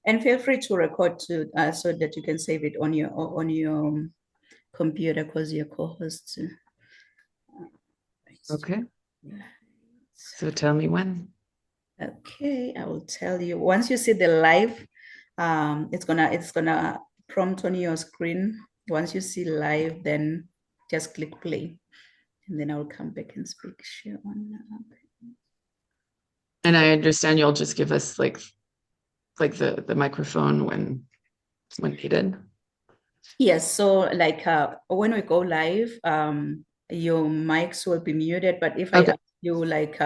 And feel free to record to so that you can save it on your computer because you're co-host. Okay. So tell me when. Okay, I will tell you. Once you see the live, it's gonna prompt on your screen. Once you see live, then just click play, and then I'll come back and speak. Share on. And I understand you'll just give us like the microphone when needed. Yes, so like when we go live, your mics will be muted, but if I Okay. ask you like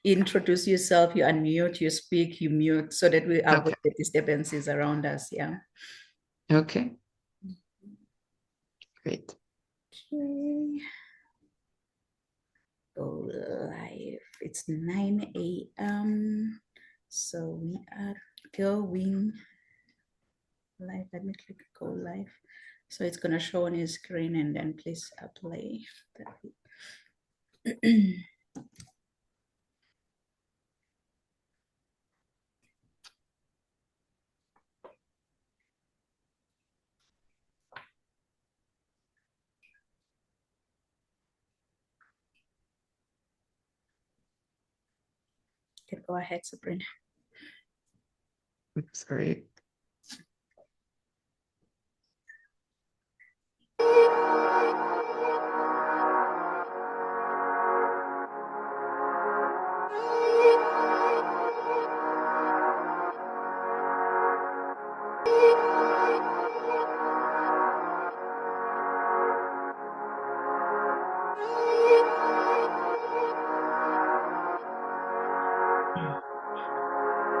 introduce yourself, you unmute, you speak, you mute, so that we avoid Okay. the disturbances around us. Yeah. Okay. Great. Okay. Go live. It's 9 a.m. So we are going live. Let me click go live. So it's gonna show on your screen and then please play. Okay, go ahead, Sabrina. Sorry.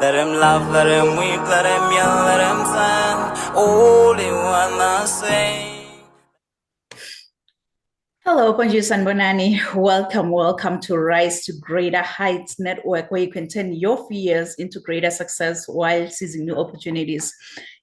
Let him laugh, let him weep, let him yell, let him sing. All they wanna say. Hello, Bonjour Sanbonani. Welcome to Rise to Greater Heights Network, where you can turn your fears into greater success while seizing new opportunities.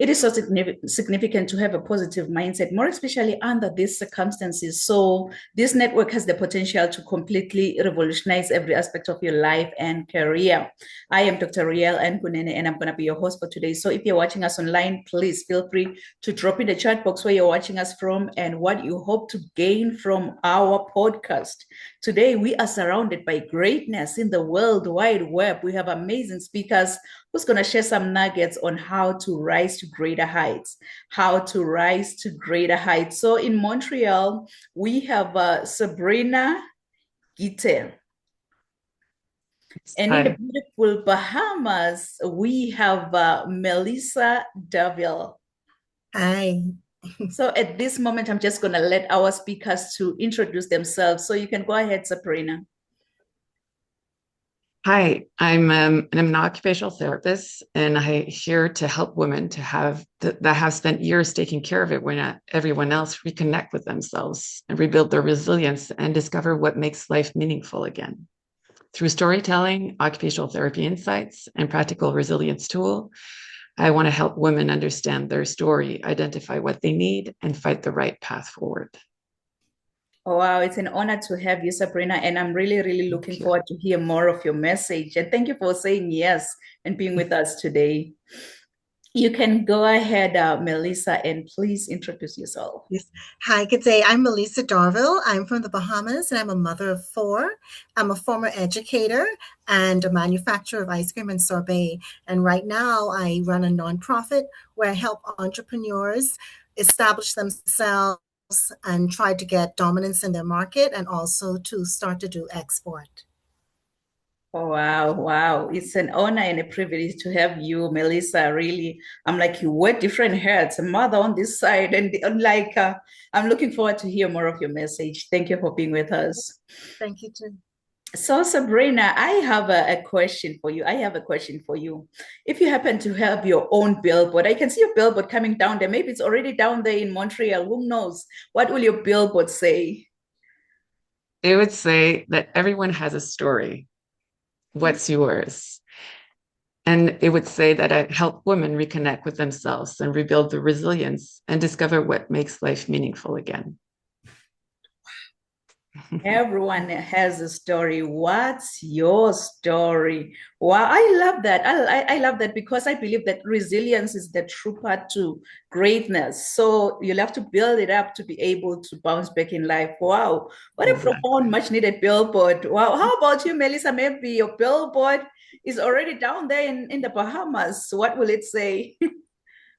It is so significant to have a positive mindset, more especially under these circumstances. So this network has the potential to completely revolutionize every aspect of your life and career. I am Dr. Riel Nkunene, and I'm going to be your host for today. So if you're watching us online, please feel free to drop in the chat box where you're watching us from and what you hope to gain from our podcast. Today, we are surrounded by greatness in the World Wide Web. We have amazing speakers who's going to share some nuggets on how to rise to greater heights, how to rise to greater heights. So in Montreal, we have Sabrina Gite. And in the Hi. beautiful Bahamas, we have Melissa Daville. Hi. So at this moment, I'm just going to let our speakers to introduce themselves. So you can go ahead, Sabrina. Hi, I'm an occupational therapist, and I'm here to help women to have that have spent years taking care of it when everyone else reconnect with themselves and rebuild their resilience and discover what makes life meaningful again. Through storytelling, occupational therapy insights, and practical resilience tool, I want to help women understand their story, identify what they need, and fight the right path forward. Oh, wow, it's an honor to have you, Sabrina, and I'm really looking forward to hear more of your message. And thank you for saying yes and being with us today. You can go ahead, Melissa, and please introduce yourself. Yes. Hi, good day. I'm Melissa Darville. I'm from the Bahamas, and I'm a mother of 4. I'm a former educator and a manufacturer of ice cream and sorbet. And right now, I run a nonprofit where I help entrepreneurs establish themselves and try to get dominance in their market and also to start to do export. Oh, wow. It's an honor and a privilege to have you, Melissa. Really, I'm like, you wear different hats, a mother on this side, and I'm looking forward to hear more of your message. Thank you for being with us. Thank you, too. So, Sabrina, I have a question for you. If you happen to have your own billboard, I can see your billboard coming down there. Maybe it's already down there in Montreal. Who knows? What will your billboard say? It would say that everyone has a story. What's yours? And it would say that I help women reconnect with themselves and rebuild the resilience and discover what makes life meaningful again. Everyone has a story. What's your story? Wow, I love that. I love that because I believe that resilience is the true path to greatness. So you'll have to build it up to be able to bounce back in life. Wow, what a Exactly. profound, much needed billboard. Wow, how about you, Melissa? Maybe your billboard is already down there in the Bahamas. What will it say?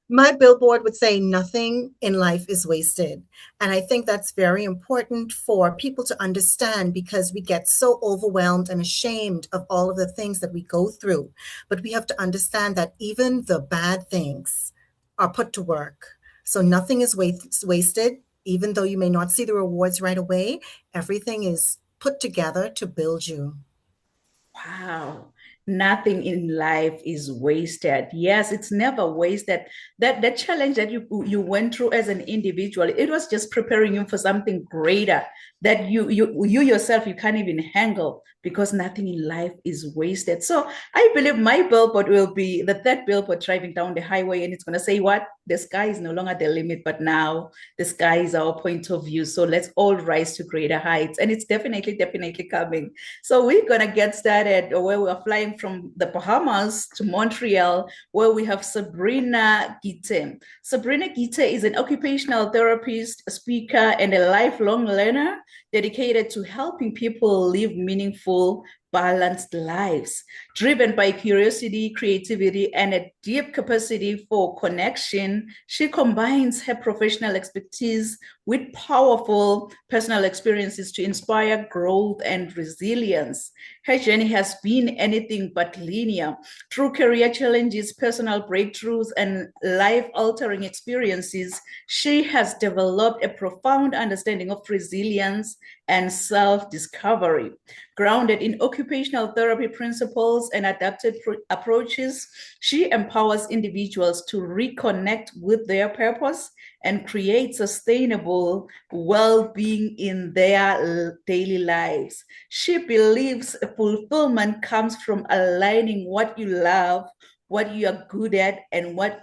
My billboard would say nothing in life is wasted. And I think that's very important for people to understand because we get so overwhelmed and ashamed of all of the things that we go through. But we have to understand that even the bad things are put to work. So nothing is wasted. Even though you may not see the rewards right away, everything is put together to build you. Wow. Nothing in life is wasted. Yes, it's never wasted. That challenge that you went through as an individual, it was just preparing you for something greater that you yourself you can't even handle because nothing in life is wasted. So I believe my billboard will be the third billboard driving down the highway, and it's gonna say what? The sky is no longer the limit, but now the sky is our point of view. So let's all rise to greater heights. And it's definitely coming. So we're gonna get started where we're flying from the Bahamas to Montreal, where we have Sabrina Gite. Sabrina Gite is an occupational therapist, a speaker, and a lifelong learner dedicated to helping people live meaningful, balanced lives, driven by curiosity, creativity, and a deep capacity for connection. She combines her professional expertise with powerful personal experiences to inspire growth and resilience. Her journey has been anything but linear. Through career challenges, personal breakthroughs, and life-altering experiences, she has developed a profound understanding of resilience and self-discovery. Grounded in occupational therapy principles and adapted approaches, she empowers individuals to reconnect with their purpose and create sustainable well-being in their daily lives. She believes fulfillment comes from aligning what you love, what you are good at, and what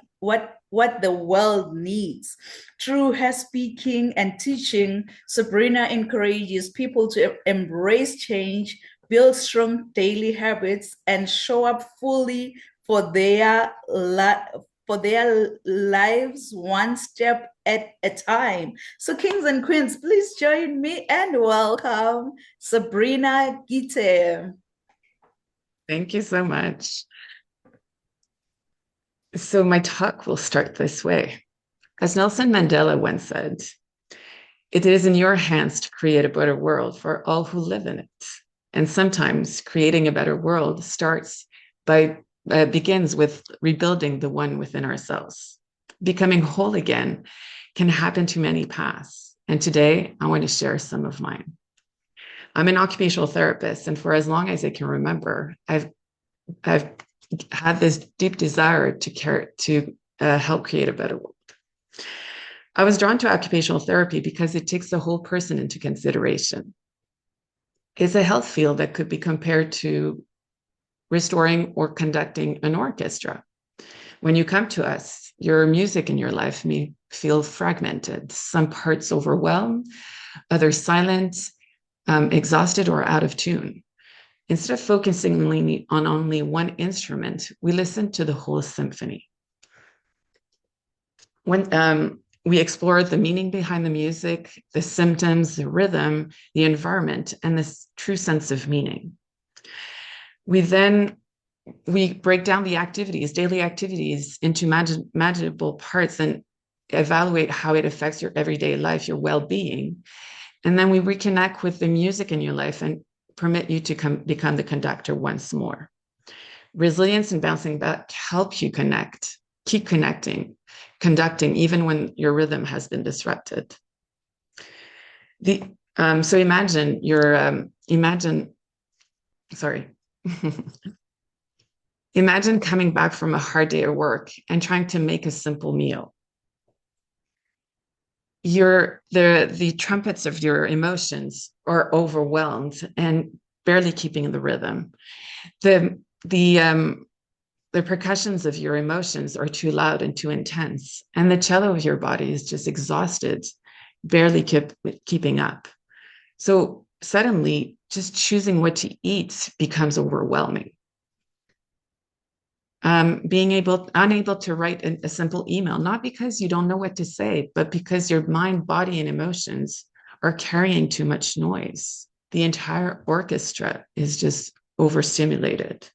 the world needs. Through her speaking and teaching, Sabrina encourages people to embrace change, build strong daily habits, and show up fully for their lives one step at a time. So kings and queens, please join me and welcome Sabrina Gite. Thank you so much. So my talk will start this way. As Nelson Mandela once said, it is in your hands to create a better world for all who live in it. And sometimes creating a better world begins with rebuilding the one within ourselves. Becoming whole again can happen to many paths. And today I want to share some of mine. I'm an occupational therapist, and for as long as I can remember, I've had this deep desire to help create a better world. I was drawn to occupational therapy because it takes the whole person into consideration. It's a health field that could be compared to restoring or conducting an orchestra. When you come to us, your music in your life may feel fragmented, some parts overwhelmed, others silent, exhausted, or out of tune. Instead of focusing on only one instrument, we listen to the whole symphony. When we explore the meaning behind the music, the symptoms, the rhythm, the environment, and this true sense of meaning. We break down the daily activities into manageable parts and evaluate how it affects your everyday life, your well-being. And then we reconnect with the music in your life and permit you to become the conductor once more. Resilience and bouncing back help you keep conducting even when your rhythm has been disrupted. So imagine imagine coming back from a hard day at work and trying to make a simple meal. The trumpets of your emotions are overwhelmed and barely keeping the rhythm. The percussions of your emotions are too loud and too intense, and the cello of your body is just exhausted, barely keeping up. So suddenly, just choosing what to eat becomes overwhelming. Being unable to write a simple email, not because you don't know what to say, but because your mind, body, and emotions are carrying too much noise. The entire orchestra is just overstimulated.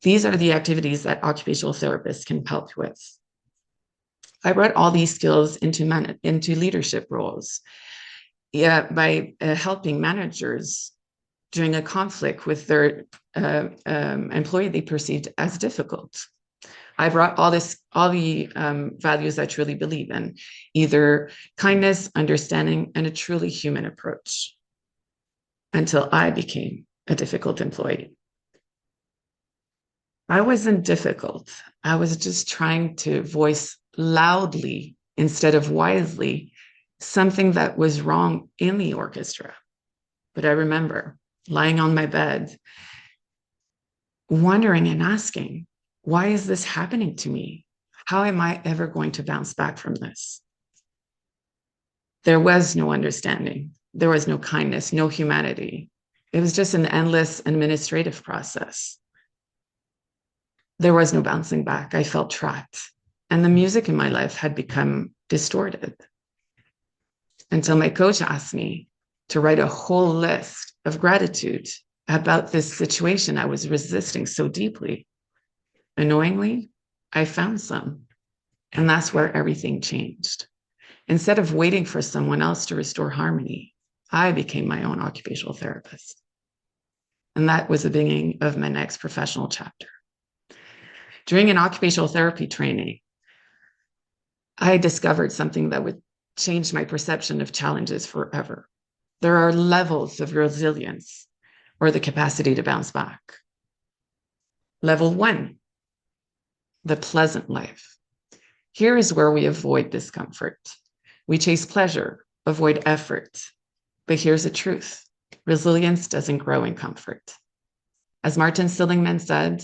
These are the activities that occupational therapists can help with. I brought all these skills into leadership roles, by helping managers during a conflict with their employee they perceived as difficult. I brought all the values I truly believe in, either kindness, understanding, and a truly human approach, until I became a difficult employee. I wasn't difficult. I was just trying to voice loudly instead of wisely something that was wrong in the orchestra. But I remember lying on my bed, wondering and asking, why is this happening to me? How am I ever going to bounce back from this? There was no understanding. There was no kindness, no humanity. It was just an endless administrative process. There was no bouncing back. I felt trapped. And the music in my life had become distorted, until my coach asked me to write a whole list of gratitude about this situation I was resisting so deeply. Annoyingly, I found some, and that's where everything changed. Instead of waiting for someone else to restore harmony, I became my own occupational therapist. And that was the beginning of my next professional chapter. During an occupational therapy training, I discovered something that would change my perception of challenges forever. There are levels of resilience, or the capacity to bounce back. Level 1, the pleasant life. Here is where we avoid discomfort. We chase pleasure, avoid effort. But here's the truth. Resilience doesn't grow in comfort. As Martin Seligman said,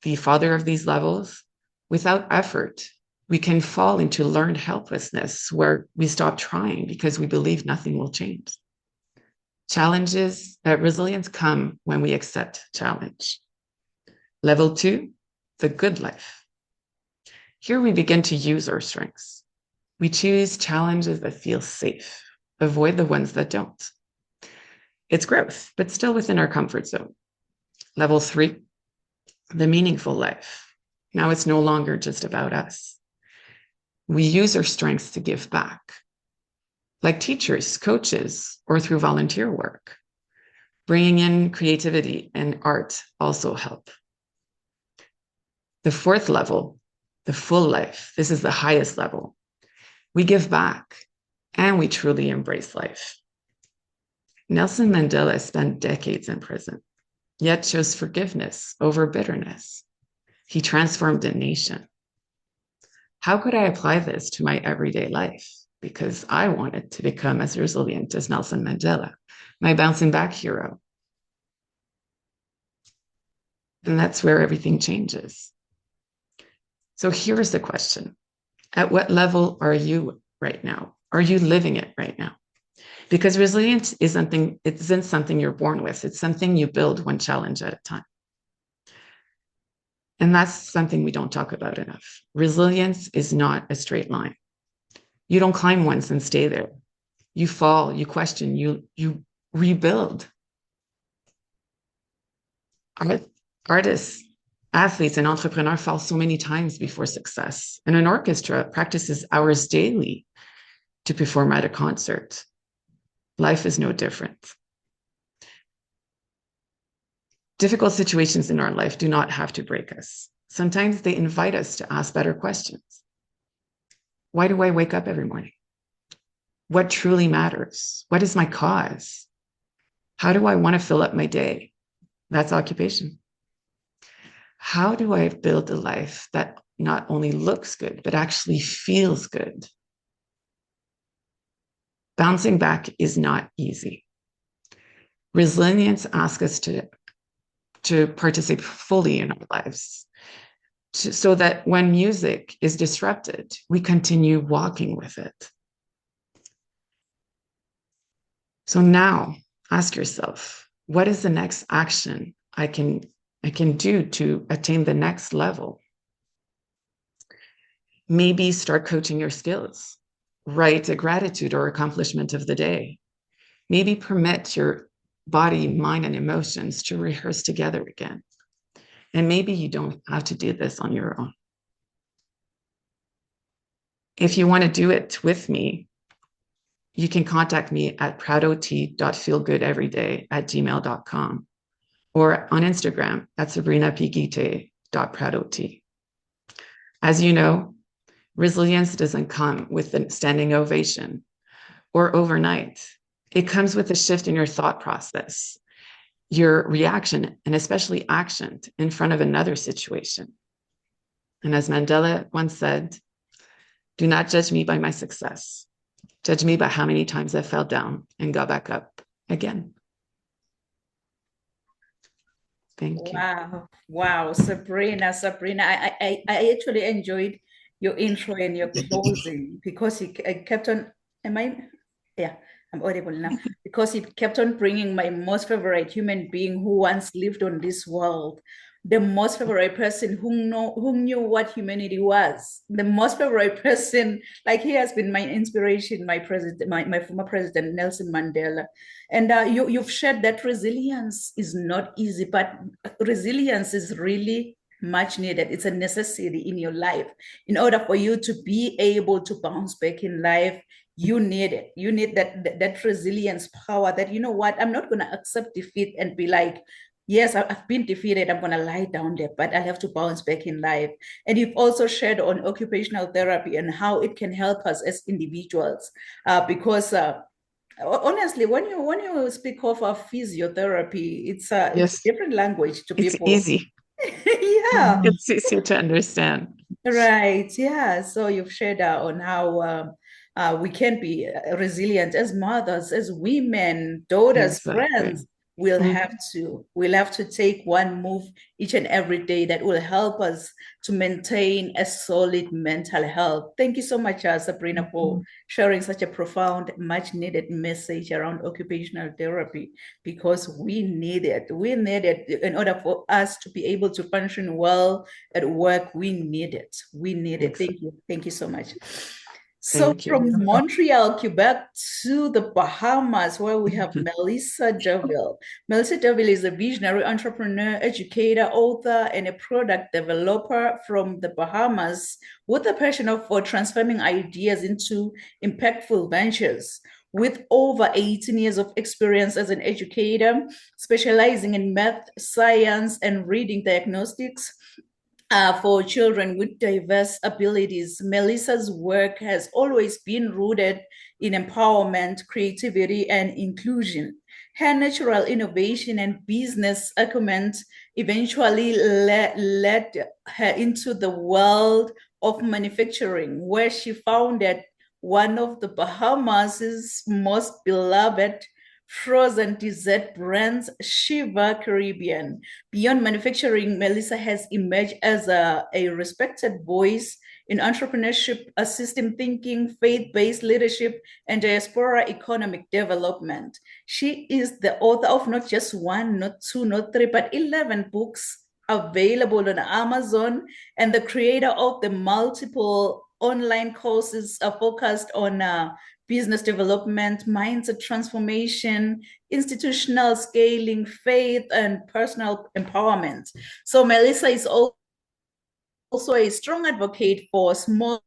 the father of these levels, without effort, we can fall into learned helplessness where we stop trying because we believe nothing will change. Resilience come when we accept challenge. Level 2, the good life. Here we begin to use our strengths. We choose challenges that feel safe, avoid the ones that don't. It's growth, but still within our comfort zone. Level 3, the meaningful life. Now it's no longer just about us. We use our strengths to give back, like teachers, coaches, or through volunteer work. Bringing in creativity and art also help. The 4th level, the full life. This is the highest level. We give back and we truly embrace life. Nelson Mandela spent decades in prison, yet chose forgiveness over bitterness. He transformed a nation. How could I apply this to my everyday life? Because I wanted to become as resilient as Nelson Mandela, my bouncing back hero. And that's where everything changes. So here's the question. At what level are you right now? Are you living it right now? Because resilience isn't something you're born with. It's something you build one challenge at a time. And that's something we don't talk about enough. Resilience is not a straight line. You don't climb once and stay there. You fall, you question, you rebuild. Artists, athletes, and entrepreneurs fall so many times before success. And an orchestra practices hours daily to perform at a concert. Life is no different. Difficult situations in our life do not have to break us. Sometimes they invite us to ask better questions. Why do I wake up every morning? What truly matters? What is my cause? How do I want to fill up my day? That's occupation. How do I build a life that not only looks good, but actually feels good? Bouncing back is not easy. Resilience asks us to participate fully in our lives, so that when music is disrupted, we continue walking with it. So now ask yourself, what is the next action I can do to attain the next level? Maybe start coaching your skills. Write a gratitude or accomplishment of the day. Maybe permit your body, mind, and emotions to rehearse together again. And maybe you don't have to do this on your own. If you want to do it with me, you can contact me at pradot.feelgoodeveryday@gmail.com or on Instagram at sabrinapigite.pradot. As you know, resilience doesn't come with a standing ovation or overnight. It comes with a shift in your thought process, your reaction, and especially action in front of another situation. And as Mandela once said, do not judge me by my success. Judge me by how many times I fell down and got back up again. Thank you. Wow, Sabrina. I actually enjoyed your intro and your closing because I kept on, I'm audible now, because it kept on bringing my most favorite human being who once lived on this world, the most favorite person who knew what humanity was, the most favorite person, like he has been my inspiration, my former president, Nelson Mandela. And you've shared that resilience is not easy, but resilience is really much needed. It's a necessity in your life. In order for you to be able to bounce back in life, you need it. You need that resilience power that, you know what, I'm not going to accept defeat and be like, yes, I've been defeated, I'm going to lie down there, but I have to bounce back in life. And you've also shared on occupational therapy and how it can help us as individuals, because honestly, when you speak of physiotherapy, it's a different language to people. It's easy. Yeah. It's easier to understand. Right. Yeah. So you've shared on how we can be resilient as mothers, as women, daughters, friends. We'll have to take one move each and every day that will help us to maintain a solid mental health. Thank you so much, Sabrina, for sharing such a profound, much needed message around occupational therapy, because we need it. We need it in order for us to be able to function well at work. We need it. We need it. Thank you. Thank you so much. So from Montreal, Quebec to the Bahamas, where we have Melissa Derville. Melissa Derville is a visionary entrepreneur, educator, author, and a product developer from the Bahamas with a passion for transforming ideas into impactful ventures. With over 18 years of experience as an educator, specializing in math, science, and reading diagnostics, for children with diverse abilities, Melissa's work has always been rooted in empowerment, creativity, and inclusion. Her natural innovation and business acumen eventually led her into the world of manufacturing, where she founded one of the Bahamas' most beloved frozen dessert brands, Shiva Caribbean. Beyond manufacturing, Melissa has emerged as a respected voice in entrepreneurship, system thinking, faith-based leadership, and diaspora economic development. She is the author of not just one, not two, not three, but 11 books available on Amazon, and the creator of the multiple online courses focused on business development, mindset transformation, institutional scaling, faith, and personal empowerment. So Melissa is also a strong advocate for small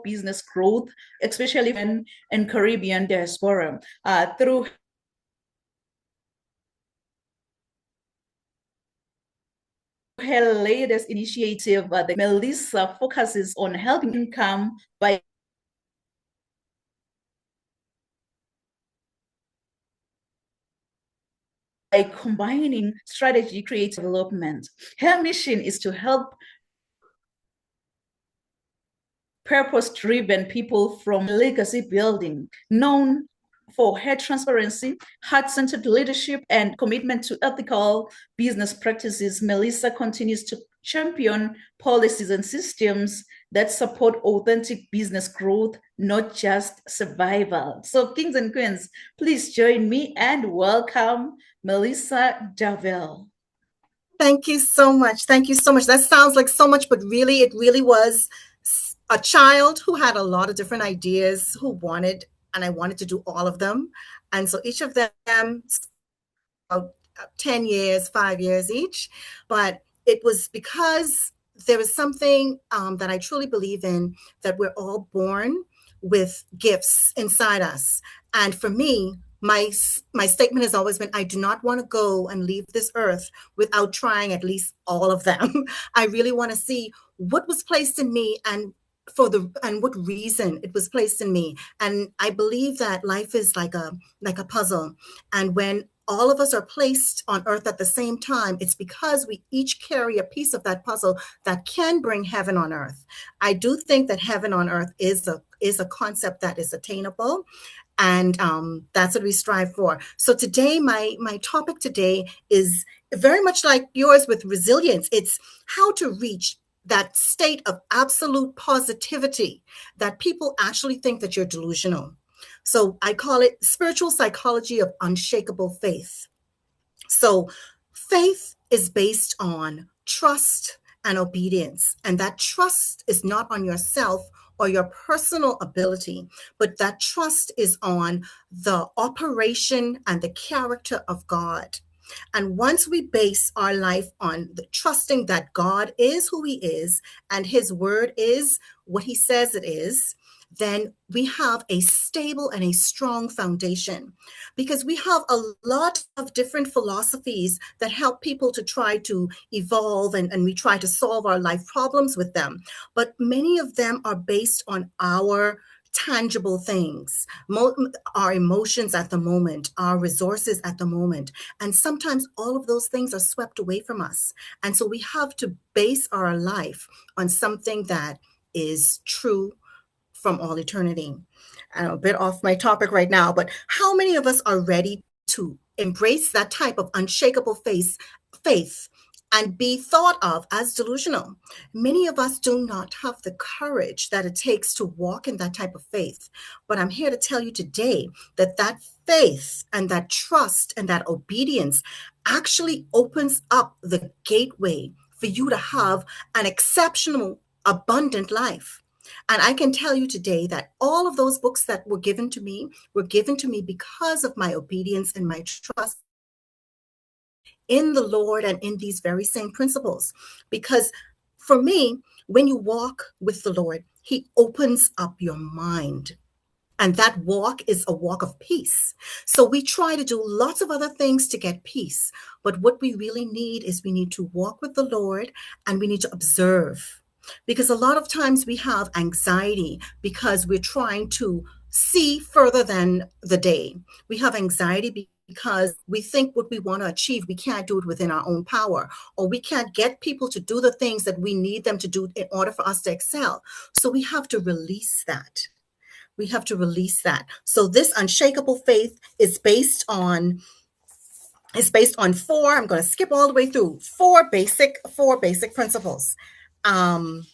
business growth, especially in Caribbean diaspora. Through her latest initiative, Melissa focuses on helping income by combining strategy, creative development. Her mission is to help purpose-driven people from legacy building, known for her transparency, heart-centered leadership, and commitment to ethical business practices. Melissa continues to champion policies and systems that support authentic business growth, not just survival. So, kings and queens, please join me and welcome Melissa Darvell. Thank you so much. Thank you so much. That sounds like so much, but really, it really was a child who had a lot of different ideas, who wanted, and I wanted to do all of them. And so each of them, about 10 years, 5 years each. But it was because there is something that I truly believe in, that we're all born with gifts inside us. And for me, my statement has always been, I do not want to go and leave this earth without trying at least all of them. I really want to see what was placed in me and what reason it was placed in me. And I believe that life is like a puzzle. And when all of us are placed on earth at the same time, it's because we each carry a piece of that puzzle that can bring heaven on earth. I do think that heaven on earth is a concept that is attainable. And that's what we strive for. So today, my topic today is very much like yours with resilience. It's how to reach that state of absolute positivity that people actually think that you're delusional. So I call it spiritual psychology of unshakable faith. So faith is based on trust and obedience. And that trust is not on yourself or your personal ability, but that trust is on the operation and the character of God. And once we base our life on the trusting that God is who he is and his word is what he says it is, then we have a stable and a strong foundation, because we have a lot of different philosophies that help people to try to evolve, and we try to solve our life problems with them. But many of them are based on our tangible things, our emotions at the moment, our resources at the moment. And sometimes all of those things are swept away from us. And so we have to base our life on something that is true from all eternity. I'm a bit off my topic right now, but how many of us are ready to embrace that type of unshakable faith and be thought of as delusional? Many of us do not have the courage that it takes to walk in that type of faith. But I'm here to tell you today that that faith and that trust and that obedience actually opens up the gateway for you to have an exceptional, abundant life. And I can tell you today that all of those books that were given to me because of my obedience and my trust in the Lord and in these very same principles. Because for me, when you walk with the Lord, he opens up your mind. And that walk is a walk of peace. So we try to do lots of other things to get peace. But what we really need is we need to walk with the Lord, and we need to observe. Because a lot of times we have anxiety because we're trying to see further than the day. We have anxiety because we think what we want to achieve, we can't do it within our own power, or we can't get people to do the things that we need them to do in order for us to excel. So we have to release that. We have to release that. So this unshakable faith is based on four. I'm going to skip all the way through four basic principles. And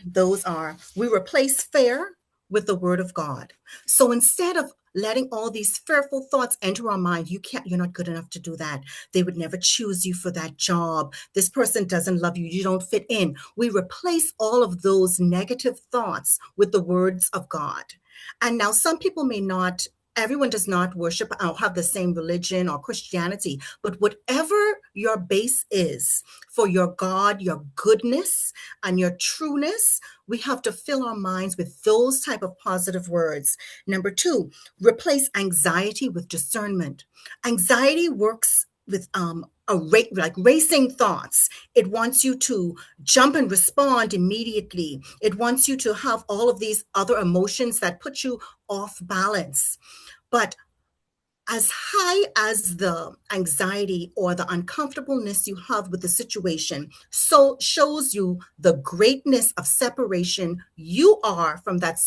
those are, we replace fear with the word of God. So instead of letting all these fearful thoughts enter our mind, you're not good enough to do that. They would never choose you for that job. This person doesn't love you. You don't fit in. We replace all of those negative thoughts with the words of God. And now some people everyone does not worship or have the same religion or Christianity, but whatever your base is for your God, your goodness and your trueness, we have to fill our minds with those type of positive words. Number two, replace anxiety with discernment. Anxiety works with like racing thoughts. It wants you to jump and respond immediately. It wants you to have all of these other emotions that put you off balance. But as high as the anxiety or the uncomfortableness you have with the situation, so shows you the greatness of separation you are from that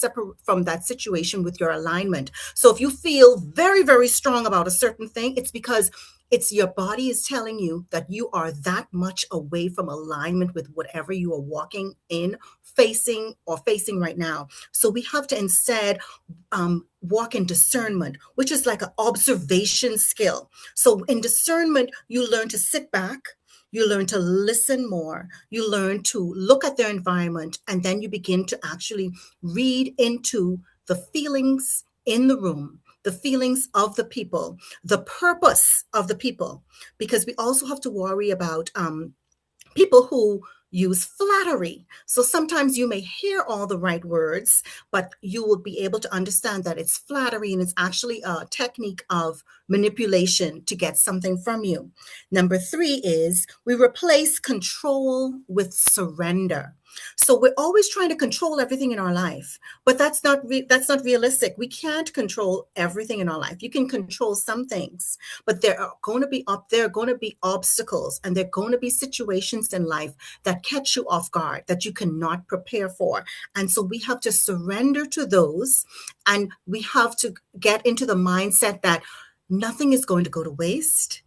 situation with your alignment. So if you feel very, very strong about a certain thing, it's because It's your body is telling you that you are that much away from alignment with whatever you are walking in, facing right now. So we have to instead walk in discernment, which is like an observation skill. So in discernment, you learn to sit back, you learn to listen more, you learn to look at their environment, and then you begin to actually read into the feelings in the room, the feelings of the people, the purpose of the people, because we also have to worry about people who use flattery. So sometimes you may hear all the right words, but you will be able to understand that it's flattery and it's actually a technique of manipulation to get something from you. Number 3 is we replace control with surrender. So we're always trying to control everything in our life, but that's not realistic. We can't control everything in our life. You can control some things, but there are going to be obstacles, and there are going to be situations in life that catch you off guard that you cannot prepare for. And so we have to surrender to those, and we have to get into the mindset that nothing is going to go to waste.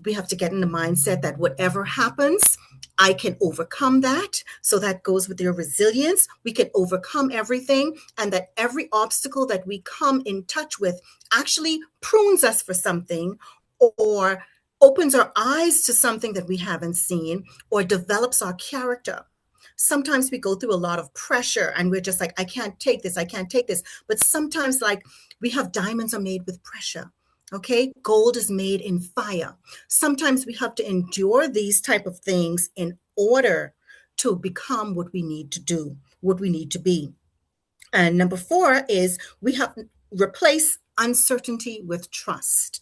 We have to get in the mindset that whatever happens, I can overcome that. So that goes with your resilience. We can overcome everything, and that every obstacle that we come in touch with actually prunes us for something, or opens our eyes to something that we haven't seen, or develops our character. Sometimes we go through a lot of pressure and we're just like, I can't take this. But sometimes, like, we have diamonds are made with pressure. Okay, gold is made in fire. Sometimes we have to endure these type of things in order to become what we need to do, what we need to be. And number 4 is we have to replace uncertainty with trust.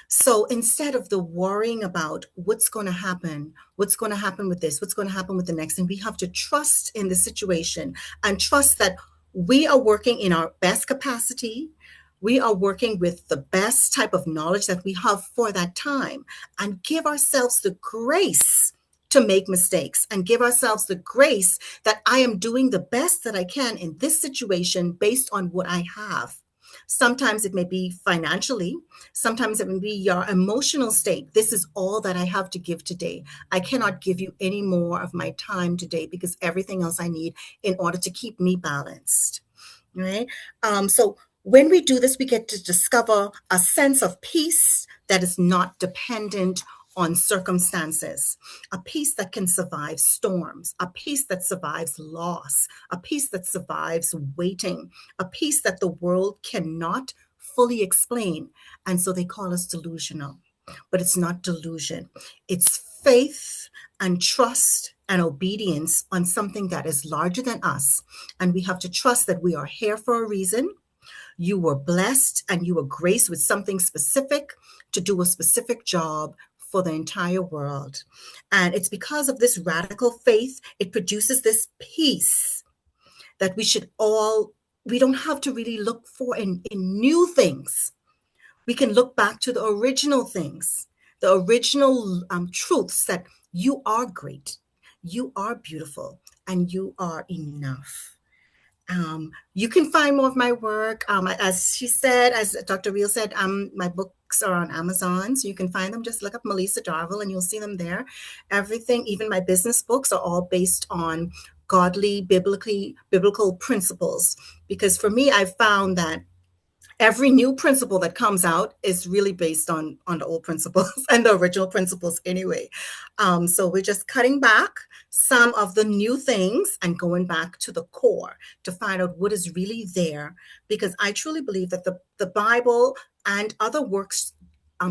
So instead of the worrying about what's going to happen with this, what's going to happen with the next thing, we have to trust in the situation and trust that we are working in our best capacity. We are working with the best type of knowledge that we have for that time, and give ourselves the grace to make mistakes, and give ourselves the grace that I am doing the best that I can in this situation based on what I have. Sometimes it may be financially, sometimes it may be your emotional state. This is all that I have to give today. I cannot give you any more of my time today because everything else I need in order to keep me balanced. Right? So when we do this, we get to discover a sense of peace that is not dependent on circumstances, a peace that can survive storms, a peace that survives loss, a peace that survives waiting, a peace that the world cannot fully explain. And so they call us delusional, but it's not delusion. It's faith and trust and obedience on something that is larger than us. And we have to trust that we are here for a reason. You were blessed and you were graced with something specific to do a specific job for the entire world. And it's because of this radical faith, it produces this peace that we don't have to really look for in new things. We can look back to the original things, the original truths that you are great, you are beautiful, and you are enough. You can find more of my work. As she said, as Dr. Reel said, my books are on Amazon, so you can find them. Just look up Melissa Darville and you'll see them there. Everything, even my business books, are all based on godly, biblical principles. Because for me, I've found that every new principle that comes out is really based on the old principles and the original principles anyway. So we're just cutting back some of the new things and going back to the core to find out what is really there. Because I truly believe that the Bible and other works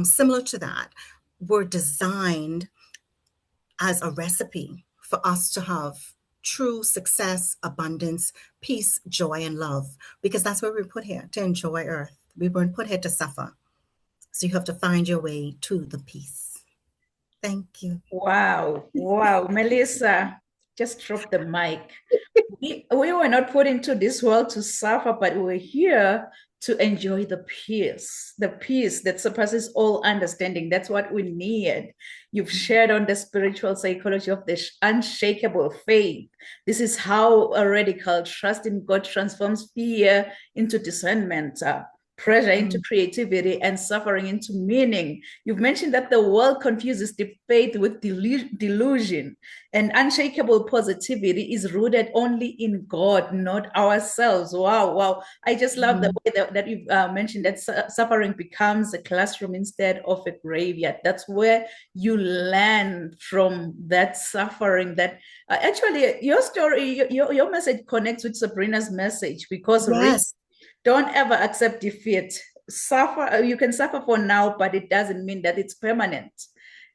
similar to that were designed as a recipe for us to have true success, abundance, peace, joy, and love, because that's what we're put here, to enjoy earth. We weren't put here to suffer. So you have to find your way to the peace. Thank you. Wow. Melissa, just drop the mic. We were not put into this world to suffer, but we're here to enjoy the peace that surpasses all understanding. That's what we need. You've shared on the spiritual psychology of the unshakable faith. This is how a radical trust in God transforms fear into discernment, pressure into creativity, and suffering into meaning. You've mentioned that the world confuses the faith with delusion, and unshakable positivity is rooted only in God, not ourselves. Wow, wow. I just love the way that you've mentioned that suffering becomes a classroom instead of a graveyard. That's where you learn from that suffering. That actually your story, your message connects with Sabrina's message, because Yes. don't ever accept defeat. Suffer, you can suffer for now, but it doesn't mean that it's permanent.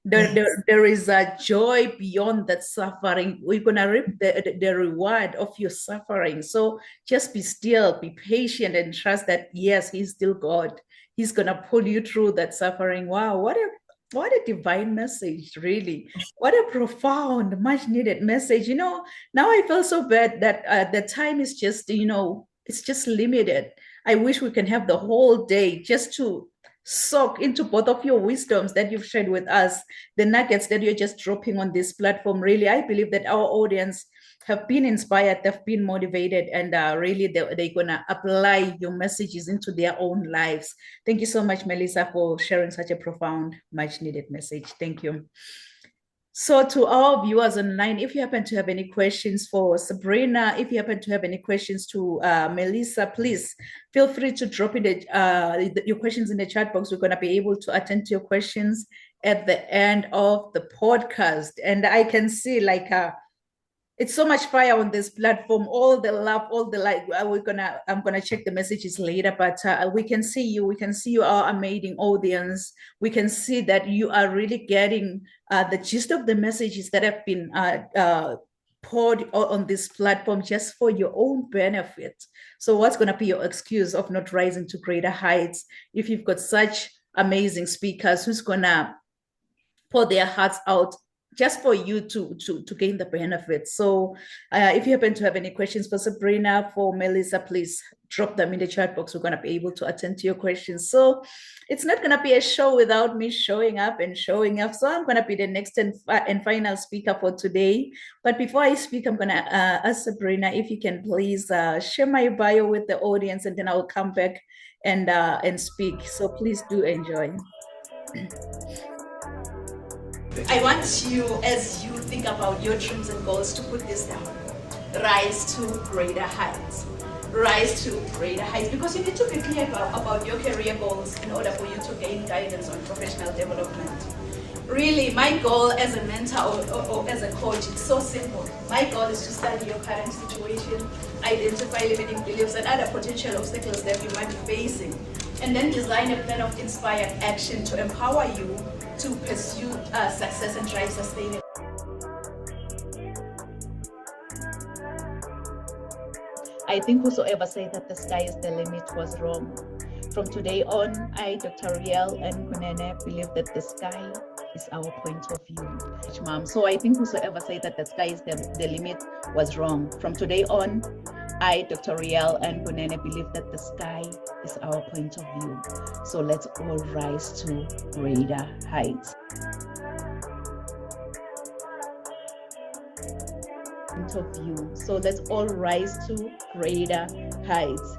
There is a joy beyond that suffering. We're gonna reap the reward of your suffering. So just be still, be patient, and trust that yes, He's still God. He's gonna pull you through that suffering. Wow, what a divine message, really. What a profound, much needed message. Now I feel so bad that the time is just, it's just limited. I wish we can have the whole day just to soak into both of your wisdoms that you've shared with us, the nuggets that you're just dropping on this platform. Really, I believe that our audience have been inspired, they've been motivated, and really they're going to apply your messages into their own lives. Thank you so much, Melissa, for sharing such a profound, much needed message. Thank you. So to our viewers online, if you happen to have any questions for Sabrina, if you happen to have any questions to Melissa, please feel free to drop in your questions in the chat box. We're going to be able to attend to your questions at the end of the podcast. And I can see it's so much fire on this platform, all the love, all the light. I'm gonna check the messages later, but we can see you, our amazing audience. We can see that you are really getting the gist of the messages that have been poured on this platform just for your own benefit. So what's gonna be your excuse of not rising to greater heights if you've got such amazing speakers who's gonna pour their hearts out just for you to gain the benefits? So if you happen to have any questions for Sabrina, for Melissa, please drop them in the chat box. We're going to be able to attend to your questions. So it's not going to be a show without me showing up and showing up. So I'm going to be the next and final speaker for today. But before I speak, I'm going to ask Sabrina if you can please share my bio with the audience, and then I'll come back and speak. So please do enjoy. I want you, as you think about your dreams and goals, to put this down. Rise to greater heights. Rise to greater heights, because you need to be clear about your career goals in order for you to gain guidance on professional development. Really, my goal as a mentor or as a coach, it's so simple. My goal is to study your current situation, identify limiting beliefs and other potential obstacles that you might be facing, and then design a plan of inspired action to empower you to pursue success and drive sustainable. I think whosoever said that the sky is the limit was wrong. From today on, I, Dr. Riel and Kunene, believe that the sky is our point of view. Mom. So I think whosoever said that the sky is the limit was wrong. From today on, I, Dr. Riel and Kunene, believe that the sky is our point of view. So let's all rise to greater heights. Point of view. So let's all rise to greater heights.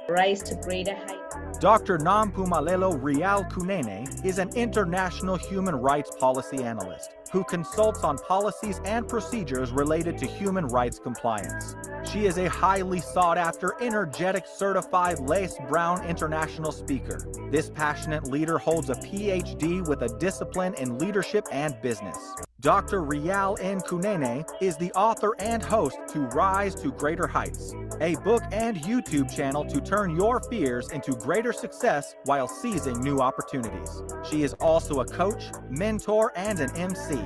Rise to greater heights. Dr. Nampumalelo Rial Kunene is an international human rights policy analyst who consults on policies and procedures related to human rights compliance. She is a highly sought-after, energetic, certified Lace Brown international speaker. This passionate leader holds a PhD with a discipline in leadership and business. Dr. Rial N. Kunene is the author and host to Rise to Greater Heights, a book and YouTube channel to turn your fears into greater success while seizing new opportunities. She is also a coach, mentor, and an MC,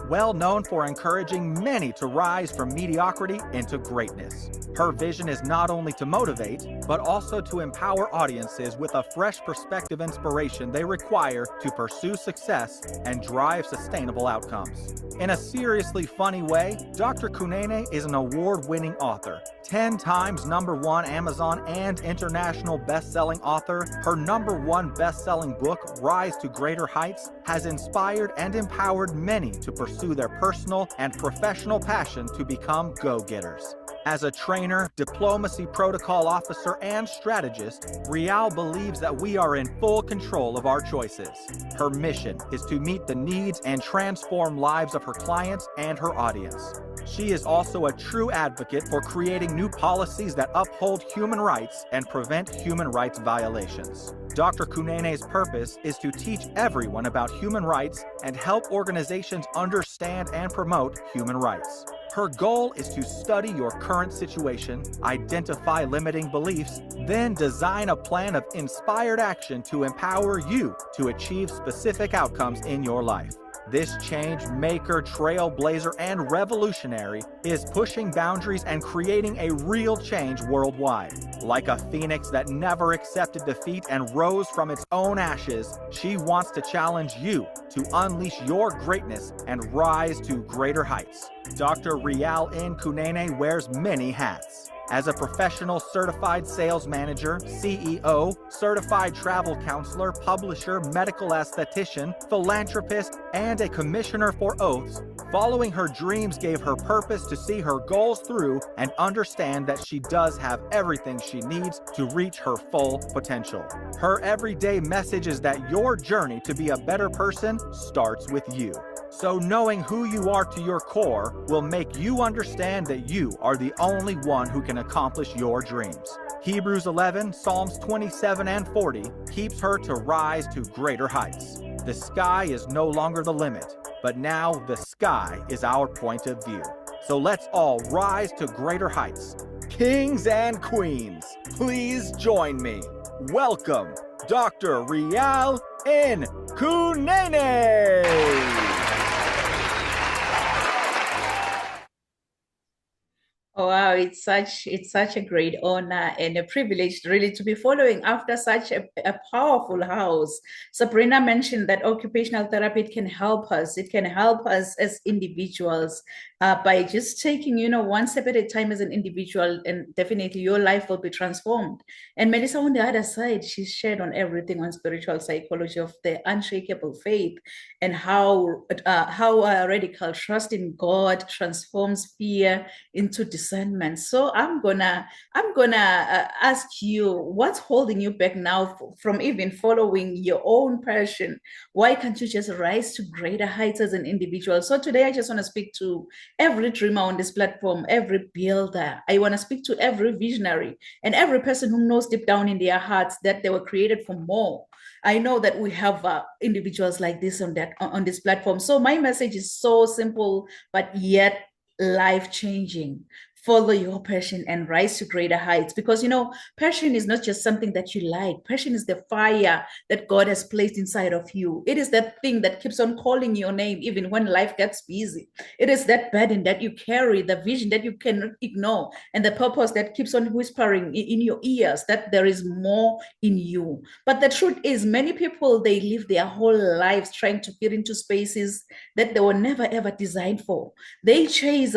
well known for encouraging many to rise from mediocrity into greatness. Her vision is not only to motivate, but also to empower audiences with a fresh perspective inspiration they require to pursue success and drive sustainable outcomes. In a seriously funny way, Dr. Kunene is an award-winning author, 10 times #1 Amazon and international best-selling author. Her #1 best-selling book, Rise to Greater Heights, has inspired and empowered many to pursue pursue their personal and professional passion to become go-getters. As a trainer, diplomacy protocol officer, and strategist, Rial believes that we are in full control of our choices. Her mission is to meet the needs and transform lives of her clients and her audience. She is also a true advocate for creating new policies that uphold human rights and prevent human rights violations. Dr. Kunene's purpose is to teach everyone about human rights and help organizations understand and promote human rights. Her goal is to study your current situation, identify limiting beliefs, then design a plan of inspired action to empower you to achieve specific outcomes in your life. This change maker, trailblazer, and revolutionary is pushing boundaries and creating a real change worldwide. Like a phoenix that never accepted defeat and rose from its own ashes, she wants to challenge you to unleash your greatness and rise to greater heights. Dr. Rial N. Kunene wears many hats. As a professional certified sales manager, CEO, certified travel counselor, publisher, medical esthetician, philanthropist, and a commissioner for oaths, following her dreams gave her purpose to see her goals through and understand that she does have everything she needs to reach her full potential. Her everyday message is that your journey to be a better person starts with you. So knowing who you are to your core will make you understand that you are the only one who can accomplish your dreams. Hebrews 11, Psalms 27 and 40 keeps her to rise to greater heights. The sky is no longer the limit, but now the sky is our point of view. So let's all rise to greater heights. Kings and queens, please join me. Welcome, Dr. Rial N. Kunene. Oh, wow, it's such a great honor and a privilege really to be following after such a powerful house. Sabrina mentioned that occupational therapy can help us. It can help us as individuals by just taking, one step at a time as an individual, and definitely your life will be transformed. And Melissa, on the other side, she shared on everything on spiritual psychology of the unshakable faith and how radical trust in God transforms fear into discernment. So I'm gonna ask you, what's holding you back now from even following your own passion? Why can't you just rise to greater heights as an individual? So today I just want to speak to every dreamer on this platform, every builder. I want to speak to every visionary and every person who knows deep down in their hearts that they were created for more. I know that we have individuals like this on this platform. So my message is so simple, but yet life-changing. Follow your passion and rise to greater heights, because passion is not just something that you like. Passion is the fire that God has placed inside of you. It is that thing that keeps on calling your name even when life gets busy. It is that burden that you carry, the vision that you cannot ignore, and the purpose that keeps on whispering in your ears that there is more in you. But the truth is, many people, they live their whole lives trying to fit into spaces that they were never ever designed for. They chase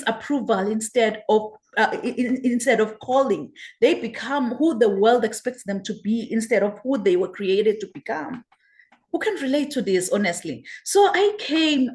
approval instead of calling. They become who the world expects them to be instead of who they were created to become. Who can relate to this, honestly? So I came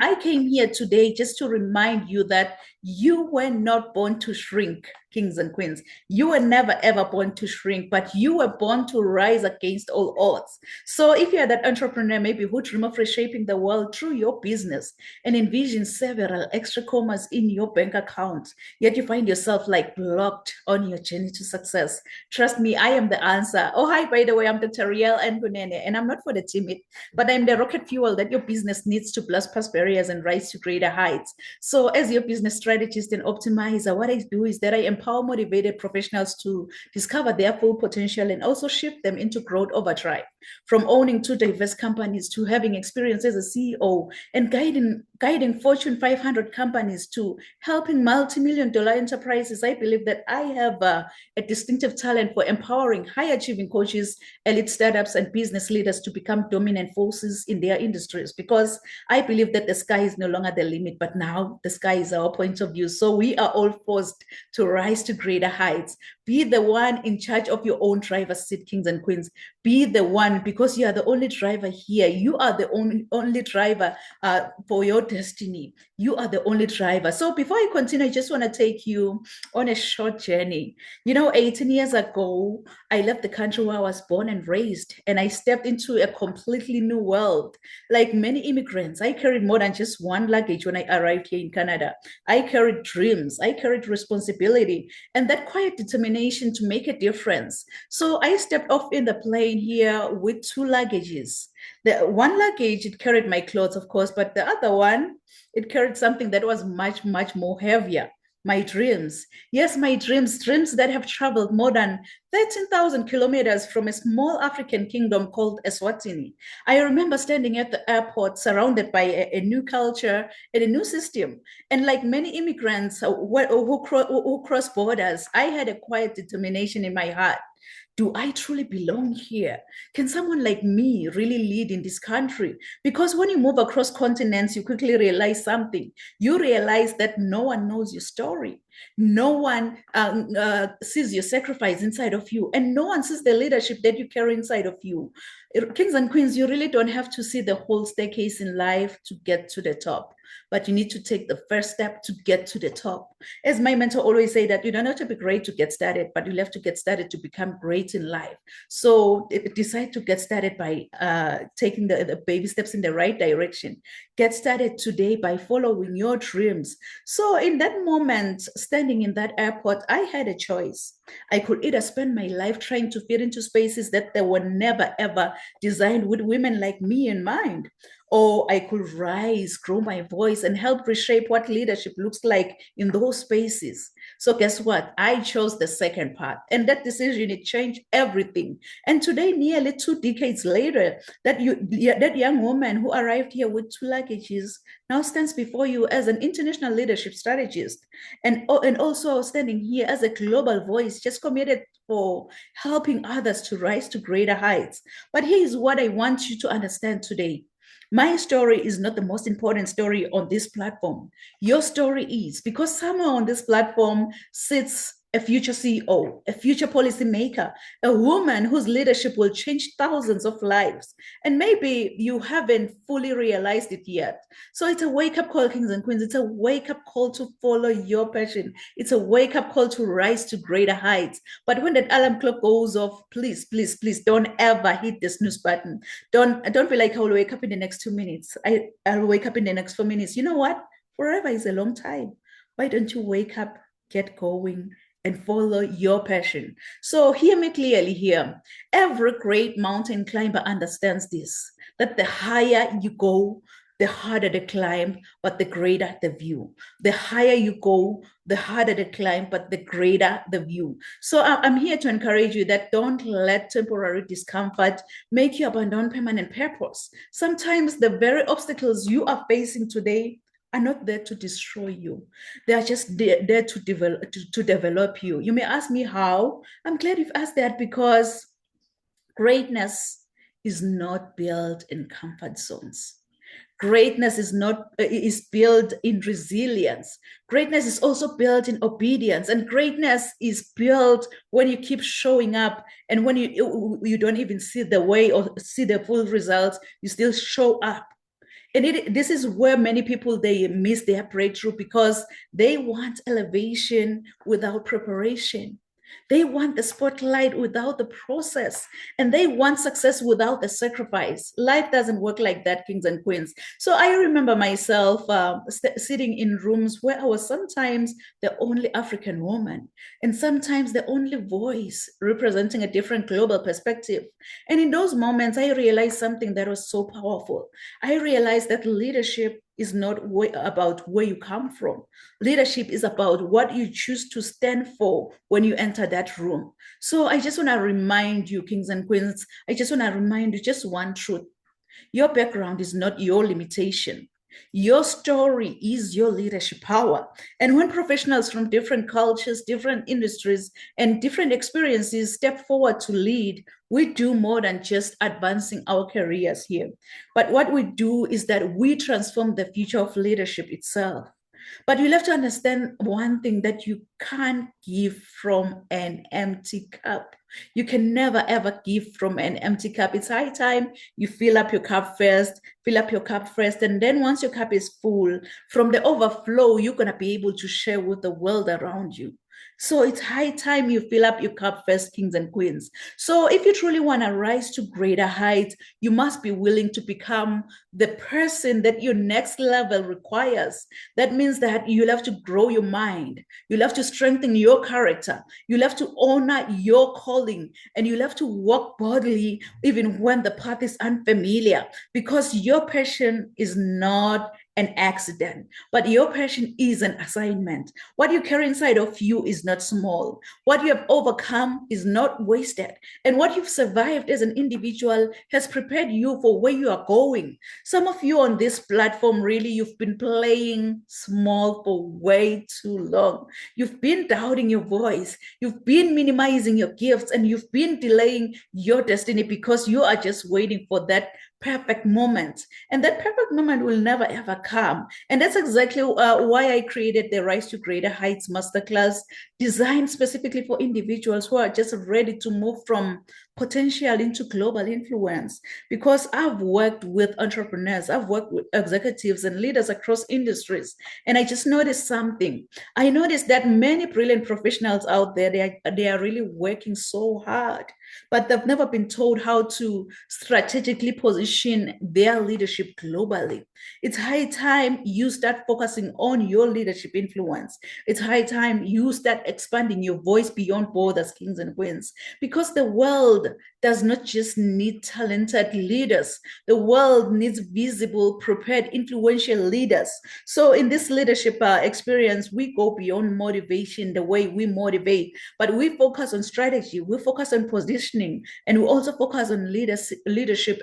here today just to remind you that you were not born to shrink, kings and queens. You were never ever born to shrink, but you were born to rise against all odds. So if you're that entrepreneur maybe who dream of reshaping the world through your business and envision several extra commas in your bank account, yet you find yourself like blocked on your journey to success, trust me, I am the answer. Oh, hi, by the way, I'm Dr. Rial N. Kunene, and I'm not for the timid, but I'm the rocket fuel that your business needs to blast past barriers and rise to greater heights. So as your business strategist and optimizer, what I do is that I empower motivated professionals to discover their full potential and also shift them into growth overdrive. From owning 2 diverse companies to having experience as a CEO and guiding Fortune 500 companies to helping multi-million-dollar enterprises, I believe that I have a distinctive talent for empowering high-achieving coaches, elite startups, and business leaders to become dominant forces in their industries, because I believe that the sky is no longer the limit, but now the sky is our point of view. So we are all forced to rise to greater heights. Be the one in charge of your own driver's seat, kings and queens. Be the one, because you are the only driver here. You are the only driver for your destiny. You are the only driver. So before I continue, I just want to take you on a short journey. 18 years ago, I left the country where I was born and raised, and I stepped into a completely new world. Like many immigrants, I carried more than just one luggage when I arrived here in Canada. I carried dreams, I carried responsibility, and that quiet determination to make a difference. So I stepped off in the plane here with two luggages. The one luggage, it carried my clothes, of course, but the other one, it carried something that was much, much more heavier. My dreams. Yes, my dreams that have traveled more than 13,000 kilometers from a small African kingdom called Eswatini. I remember standing at the airport surrounded by a new culture and a new system. And like many immigrants who cross borders, I had a quiet determination in my heart. Do I truly belong here? Can someone like me really lead in this country? Because when you move across continents, you quickly realize something. You realize that no one knows your story. No one sees your sacrifice inside of you, and no one sees the leadership that you carry inside of you. Kings and queens, you really don't have to see the whole staircase in life to get to the top, but you need to take the first step to get to the top. As my mentor always say, that you don't have to be great to get started, but you have to get started to become great in life. So decide to get started by taking the baby steps in the right direction. Get started today by following your dreams. So in that moment, standing in that airport, I had a choice. I could either spend my life trying to fit into spaces that they were never, ever designed with women like me in mind, or I could rise, grow my voice, and help reshape what leadership looks like in those spaces. So guess what? I chose the second path, and that decision, it changed everything. And today, nearly 2 decades later, that young woman who arrived here with 2 luggages now stands before you as an international leadership strategist, and also standing here as a global voice, just committed for helping others to rise to greater heights. But here is what I want you to understand today. My story is not the most important story on this platform. Your story is, because somewhere on this platform sits a future CEO, a future policymaker, a woman whose leadership will change thousands of lives. And maybe you haven't fully realized it yet. So it's a wake-up call, kings and queens. It's a wake-up call to follow your passion. It's a wake-up call to rise to greater heights. But when that alarm clock goes off, please, please, please don't ever hit the snooze button. Don't be like, I will wake up in the next 2 minutes. I'll wake up in the next 4 minutes. You know what? Forever is a long time. Why don't you wake up, get going, and follow your passion? So hear me clearly here. Every great mountain climber understands this, that the higher you go, the harder the climb, but the greater the view. The higher you go, the harder the climb, but the greater the view. So I'm here to encourage you that don't let temporary discomfort make you abandon permanent purpose. Sometimes the very obstacles you are facing today are not there to destroy you. They are just there to develop you. You may ask me how. I'm glad you've asked that, because greatness is not built in comfort zones. Greatness is built in resilience. Greatness is also built in obedience, and greatness is built when you keep showing up, and when you don't even see the way or see the full results, you still show up. And this is where many people, they miss their breakthrough, because they want elevation without preparation. They want the spotlight without the process, and they want success without the sacrifice. Life doesn't work like that, kings and queens. So I remember myself sitting in rooms where I was sometimes the only African woman, and sometimes the only voice representing a different global perspective. And in those moments, I realized something that was so powerful. I realized that leadership is not about where you come from. Leadership is about what you choose to stand for when you enter that room. So I just want to remind you, kings and queens, I just want to remind you just one truth. Your background is not your limitation. Your story is your leadership power. And when professionals from different cultures, different industries, and different experiences step forward to lead, we do more than just advancing our careers here. But what we do is that we transform the future of leadership itself. But you'll have to understand one thing, that you can't give from an empty cup. You can never ever give from an empty cup. It's high time you fill up your cup first, and then once your cup is full, from the overflow, you're going to be able to share with the world around you. So it's high time you fill up your cup first, kings and queens. So if you truly want to rise to greater heights, you must be willing to become the person that your next level requires. That means that you'll have to grow your mind. You'll have to strengthen your character. You'll have to honor your calling, and you'll have to walk boldly even when the path is unfamiliar, because your passion is not an accident, but your passion is an assignment. What you carry inside of you is not small. What you have overcome is not wasted. And what you've survived as an individual has prepared you for where you are going. Some of you on this platform, really, you've been playing small for way too long. You've been doubting your voice. You've been minimizing your gifts, and you've been delaying your destiny because you are just waiting for that perfect moment. And that perfect moment will never ever come. And that's exactly why I created the Rise to Greater Heights Masterclass, designed specifically for individuals who are just ready to move from potential into global influence. Because I've worked with entrepreneurs, I've worked with executives and leaders across industries, and I just noticed something. I noticed that many brilliant professionals out there, they are really working so hard, but they've never been told how to strategically position their leadership globally. It's high time you start focusing on your leadership influence. It's high time you start expanding your voice beyond borders, kings and queens, because the world does not just need talented leaders. The world needs visible, prepared, influential leaders. So in this leadership experience, we go beyond motivation, the way we motivate, but we focus on strategy, we focus on positioning, and we also focus on leadership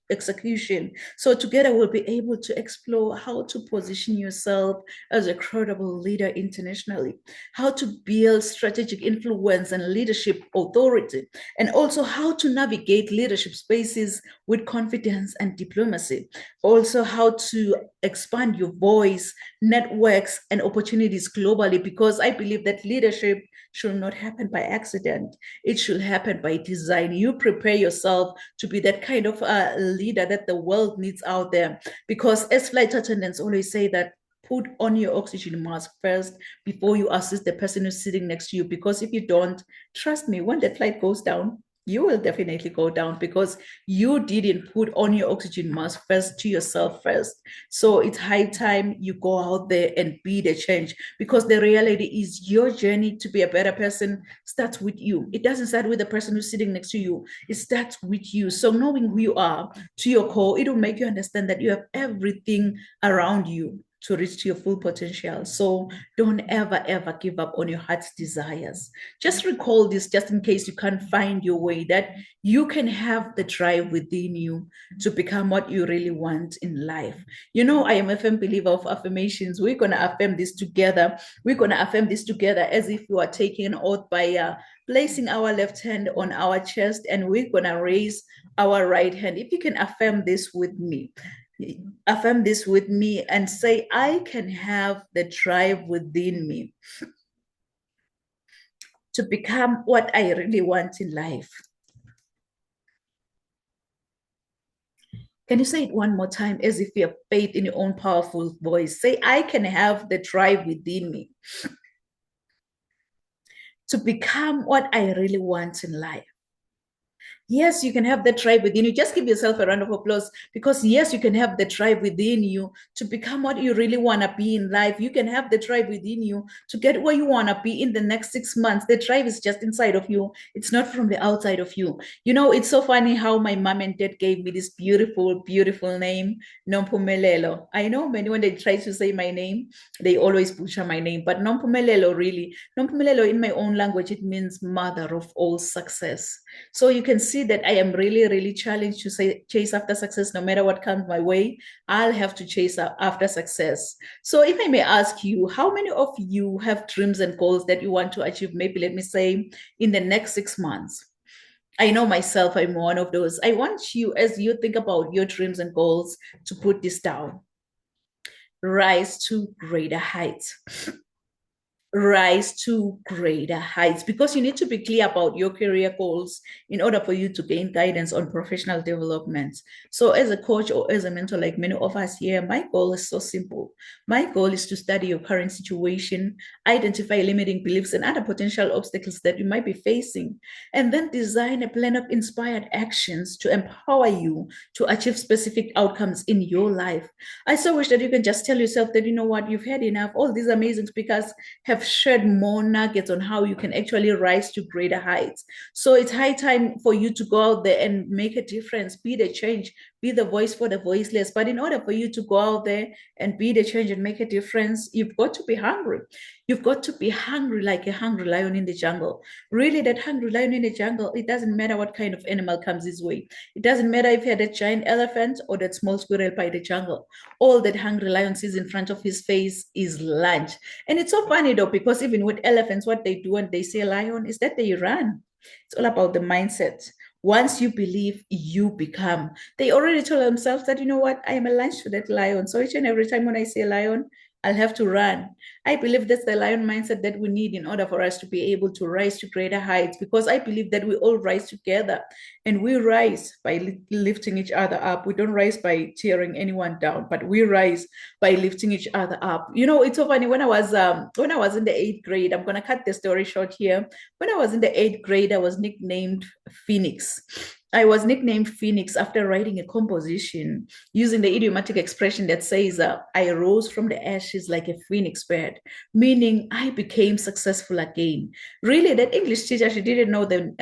execution. So together we'll be able to explore how to position yourself as a credible leader internationally, how to build strategic influence and leadership authority, and also how to navigate leadership spaces with confidence and diplomacy. Also, how to expand your voice, networks, and opportunities globally, because I believe that leadership should not happen by accident. It should happen by design. You prepare yourself to be that kind of leader that the world needs out there. Because as flight attendants always say, that put on your oxygen mask first before you assist the person who's sitting next to you. Because if you don't, trust me, when the flight goes down, you will definitely go down, because you didn't put on your oxygen mask first to yourself first. So it's high time you go out there and be the change, because the reality is your journey to be a better person starts with you. It doesn't start with the person who's sitting next to you. It starts with you. So knowing who you are to your core, it will make you understand that you have everything around you to reach to your full potential. So don't ever, ever give up on your heart's desires. Just recall this, just in case you can't find your way, that you can have the drive within you to become what you really want in life. You know, I am a firm believer of affirmations. We're going to affirm this together. We're going to affirm this together as if you are taking an oath by placing our left hand on our chest, and we're going to raise our right hand. If you can affirm this with me. Affirm this with me and say, I can have the drive within me to become what I really want in life. Can you say it one more time as if you have faith in your own powerful voice? Say, I can have the drive within me to become what I really want in life. Yes, you can have that drive within you. Just give yourself a round of applause, because yes, you can have the drive within you to become what you really want to be in life. You can have the drive within you to get where you want to be in the next 6 months. The drive is just inside of you. It's not from the outside of you. You know, it's so funny how my mom and dad gave me this beautiful, beautiful name, Nompumelelo. I know many, when they try to say my name, they always butcher my name, but Nompumelelo, really, Nompumelelo in my own language, it means mother of all success. So you can see that I am really, really challenged to say chase after success. No matter what comes my way, I'll have to chase after success. So if I may ask you, how many of you have dreams and goals that you want to achieve? Maybe let me say in the next 6 months. I know myself, I'm one of those. I want you, as you think about your dreams and goals, to put this down. rise to greater heights. Rise to greater heights, because you need to be clear about your career goals in order for you to gain guidance on professional development. So as a coach or as a mentor, like many of us here, my goal is so simple. My goal is to study your current situation, identify limiting beliefs and other potential obstacles that you might be facing, and then design a plan of inspired actions to empower you to achieve specific outcomes in your life. I so wish that you can just tell yourself that, you know what, you've had enough. All these amazing speakers have shared more nuggets on how you can actually rise to greater heights. So it's high time for you to go out there and make a difference, be the change, be the voice for the voiceless. But in order for you to go out there and be the change and make a difference, you've got to be hungry. You've got to be hungry like a hungry lion in the jungle. Really, that hungry lion in the jungle, it doesn't matter what kind of animal comes his way. It doesn't matter if you had a giant elephant or that small squirrel by the jungle. All that hungry lion sees in front of his face is lunch. And it's so funny though, because even with elephants, what they do when they say lion is that they run. It's all about the mindset. Once you believe, you become. They already told themselves that, you know what, I am a lunch to that lion. So each and every time when I say lion, I'll have to run. I believe that's the lion mindset that we need in order for us to be able to rise to greater heights, because I believe that we all rise together, and we rise by lifting each other up. We don't rise by tearing anyone down, but we rise by lifting each other up. You know, it's so funny. When I was in the 8th grade, I'm gonna cut the story short here. When I was in the 8th grade, I was nicknamed Phoenix. I was nicknamed Phoenix after writing a composition using the idiomatic expression that says, I rose from the ashes like a phoenix bird, meaning I became successful again. Really, that English teacher, she didn't know that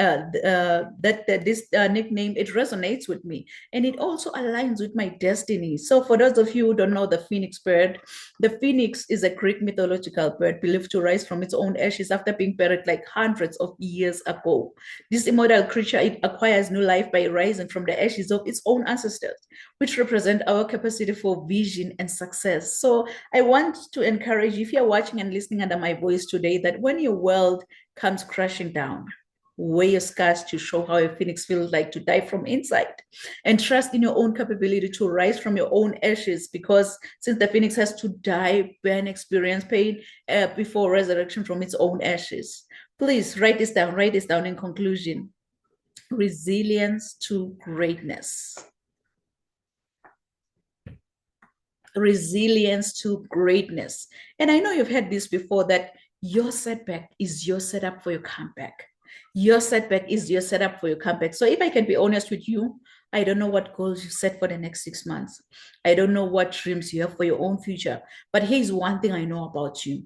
this nickname, it resonates with me, and it also aligns with my destiny. So for those of you who don't know the phoenix bird, the phoenix is a Greek mythological bird believed to rise from its own ashes after being buried like hundreds of years ago. This immortal creature, it acquires new life by rising from the ashes of its own ancestors, which represent our capacity for vision and success. So I want to encourage you, if you're watching and listening under my voice today, that when your world comes crashing down, wear your scars to show how a phoenix feels like to die from inside, and trust in your own capability to rise from your own ashes, because since the phoenix has to die, burn, experience pain before resurrection from its own ashes. Please write this down in conclusion. Resilience to greatness. Resilience to greatness. And I know you've heard this before, that your setback is your setup for your comeback. Your setback is your setup for your comeback. So if I can be honest with you, I don't know what goals you set for the next 6 months. I don't know what dreams you have for your own future. But here's one thing I know about you.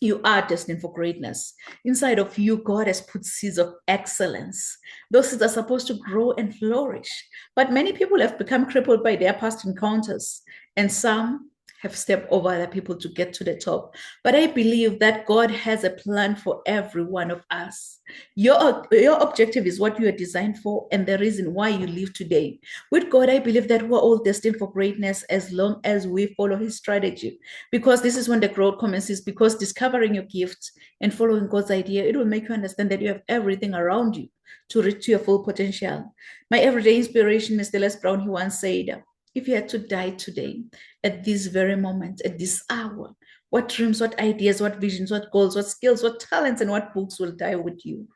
You are destined for greatness. Inside of you, God has put seeds of excellence. Those seeds are supposed to grow and flourish. But many people have become crippled by their past encounters, and some have stepped over other people to get to the top. But I believe that God has a plan for every one of us. Your objective is what you are designed for, and the reason why you live today. With God, I believe that we're all destined for greatness as long as we follow his strategy, because this is when the growth commences, because discovering your gifts and following God's idea, it will make you understand that you have everything around you to reach your full potential. My everyday inspiration, Mr. Les Brown, he once said, if you had to die today, at this very moment, at this hour, what dreams, what ideas, what visions, what goals, what skills, what talents, and what books will die with you?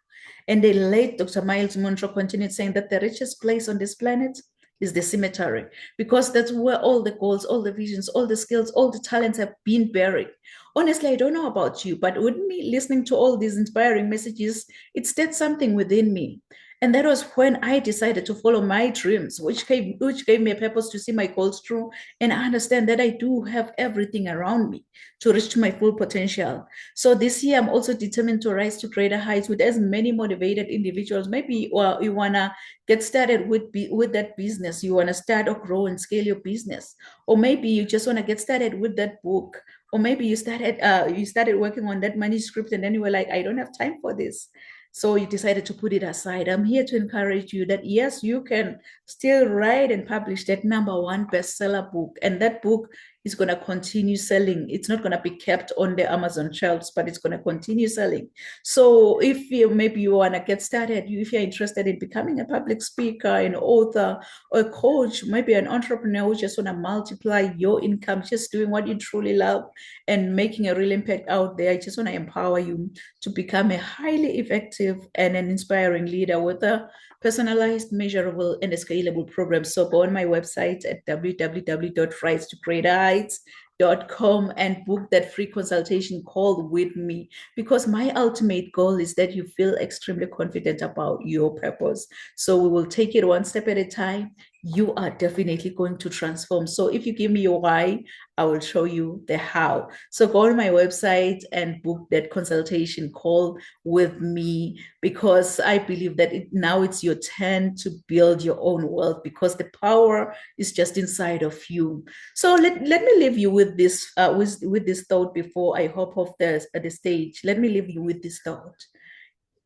And the late Dr. Miles Monroe continued saying that the richest place on this planet is the cemetery, because that's where all the goals, all the visions, all the skills, all the talents have been buried. Honestly, I don't know about you, but with me listening to all these inspiring messages, it stirred something within me. And that was when I decided to follow my dreams, which gave me a purpose to see my goals through. And I understand that I do have everything around me to reach to my full potential. So this year, I'm also determined to rise to greater heights with as many motivated individuals. Maybe you want to get started with that business. You want to start or grow and scale your business. Or maybe you just want to get started with that book. Or maybe you started working on that manuscript, and then you were like, I don't have time for this. So you decided to put it aside. I'm here to encourage you that yes, you can still write and publish that #1 bestseller book. And that book is going to continue selling. It's not going to be kept on the Amazon shelves, but it's going to continue selling. So if maybe you want to get started, if you're interested in becoming a public speaker, an author, or a coach, maybe an entrepreneur who just want to multiply your income, just doing what you truly love and making a real impact out there, I just want to empower you to become a highly effective and an inspiring leader with a personalized, measurable, and a scalable program. So go on my website at www.risetogreaterheights.com and book that free consultation call with me, because my ultimate goal is that you feel extremely confident about your purpose. So we will take it one step at a time. You are definitely going to transform. So if you give me your why, I will show you the how. So go on my website and book that consultation call with me, because I believe that now it's your turn to build your own wealth, because the power is just inside of you. So let me leave you with this with this thought before I hop off the stage. Let me leave you with this thought.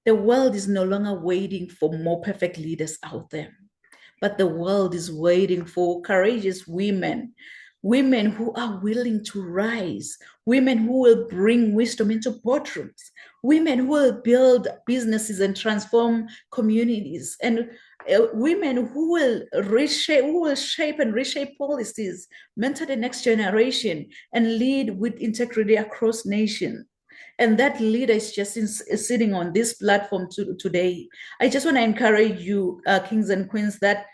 The world is no longer waiting for more perfect leaders out there, but the world is waiting for courageous women, women who are willing to rise, women who will bring wisdom into boardrooms, women who will build businesses and transform communities, and women who will shape and reshape policies, mentor the next generation, and lead with integrity across nations. And that leader is just sitting on this platform today. I just want to encourage you, kings and queens, that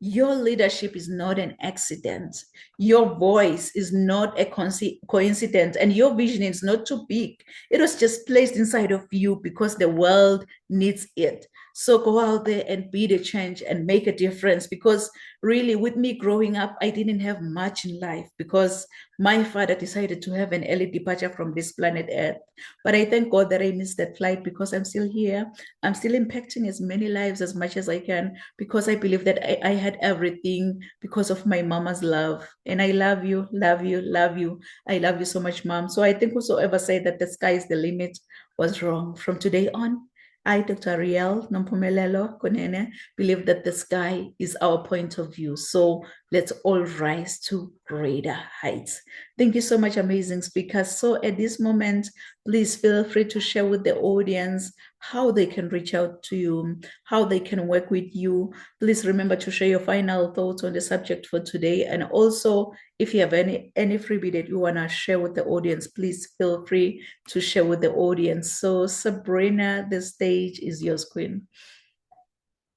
your leadership is not an accident. Your voice is not a coincidence, and your vision is not too big. It was just placed inside of you because the world needs it. So go out there and be the change and make a difference, because really with me growing up, I didn't have much in life because my father decided to have an early departure from this planet Earth. But I thank God that I missed that flight, because I'm still here. I'm still impacting as many lives as much as I can, because I believe that I had everything because of my mama's love. And I love you, love you, love you. I love you so much, Mom. So I think whosoever said that the sky is the limit was wrong. From today on, I, Dr. Ariel Nompumelelo Konene, believe that the sky is our point of view. So let's all rise to greater heights. Thank you so much, amazing speakers. So at this moment, please feel free to share with the audience how they can reach out to you, how they can work with you. Please remember to share your final thoughts on the subject for today. And also, if you have any freebie that you want to share with the audience, please feel free to share with the audience. So Sabrina, the stage is yours, Queen.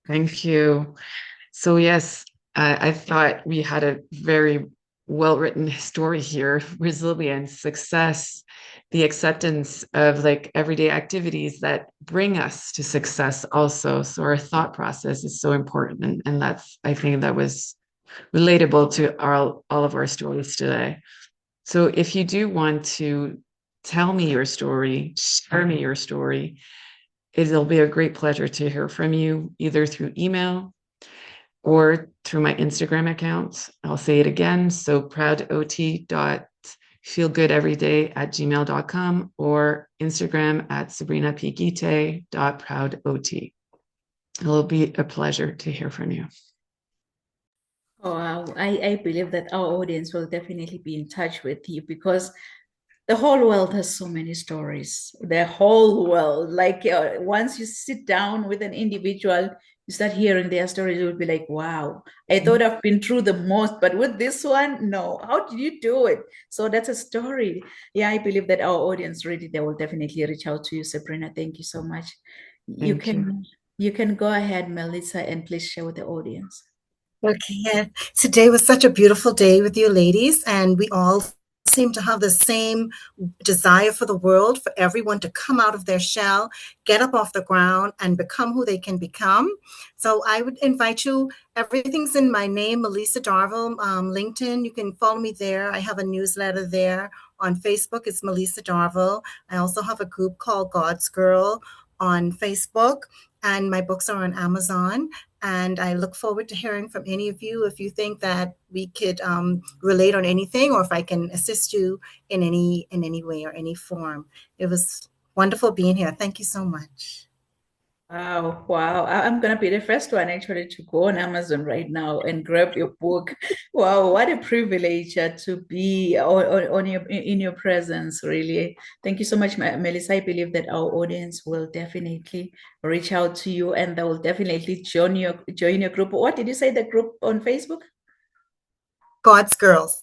Thank you. So yes, I thought we had a very well-written story here: resilience, success, the acceptance of like everyday activities that bring us to success also. So our thought process is so important. And that's, I think that was relatable to all of our stories today. So if you do want to tell me your story, share me your story, it'll be a great pleasure to hear from you, either through email or through my Instagram account. I'll say it again. So proudot.feelgoodeveryday@gmail.com or Instagram at sabrinapgite.proudot. It'll be a pleasure to hear from you. Oh, wow. I believe that our audience will definitely be in touch with you, because the whole world has so many stories. The whole world, like once you sit down with an individual, you start hearing their stories, you'll be like, wow, I thought I've been through the most, but with this one, no. How did you do it? So that's a story. Yeah, I believe that our audience really, they will definitely reach out to you, Sabrina. Thank you so much. You can go ahead, Melissa, and please share with the audience. Okay, yeah. Today was such a beautiful day with you ladies, and we all seem to have the same desire for the world, for everyone to come out of their shell, get up off the ground, and become who they can become. So I would invite you, everything's in my name, Melissa Darville, LinkedIn, you can follow me there. I have a newsletter there. On Facebook, it's Melissa Darville. I also have a group called God's Girl on Facebook, and my books are on Amazon. And I look forward to hearing from any of you if you think that we could relate on anything, or if I can assist you in any way or any form. It was wonderful being here. Thank you so much. Wow, wow. I'm gonna be the first one actually to go on Amazon right now and grab your book. Wow, what a privilege to be on your in your presence, really. Thank you so much, Melissa. I believe that our audience will definitely reach out to you and they will definitely join your group. What did you say, the group on Facebook? God's Girls.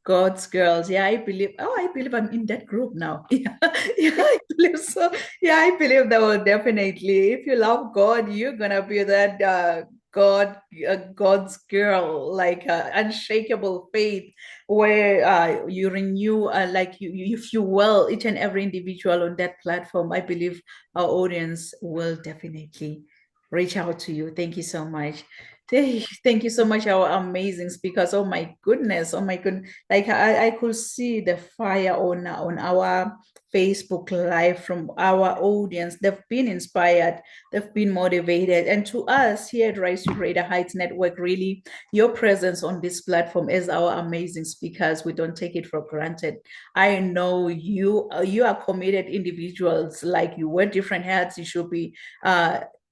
God's girls. Yeah, I believe. Oh, I believe I'm in that group now. Yeah, yeah, I believe so. Yeah, I believe that will definitely. If you love God, you're gonna be that God's girl, like unshakable faith, where you renew, like if you will, each and every individual on that platform. I believe our audience will definitely reach out to you. Thank you so much. Thank you so much, our amazing speakers. Oh my goodness. Oh my goodness. Like I could see the fire on our Facebook Live from our audience. They've been inspired, they've been motivated. And to us here at Rise to Greater Heights Network, really, your presence on this platform as our amazing speakers, we don't take it for granted. I know you are committed individuals, like you wear different hats, you should be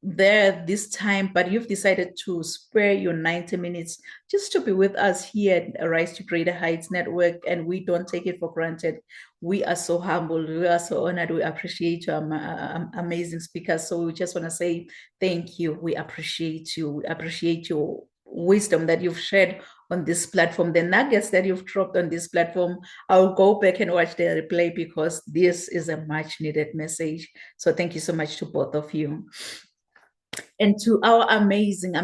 there this time, but you've decided to spare your 90 minutes just to be with us here at Rise to Greater Heights Network, and we don't take it for granted. We are so humble, we are so honored, we appreciate your amazing speakers. So we just want to say thank you. We appreciate you. We appreciate your wisdom that you've shared on this platform, the nuggets that you've dropped on this platform. I'll go back and watch the replay because this is a much needed message. So thank you so much to both of you. And to our amazing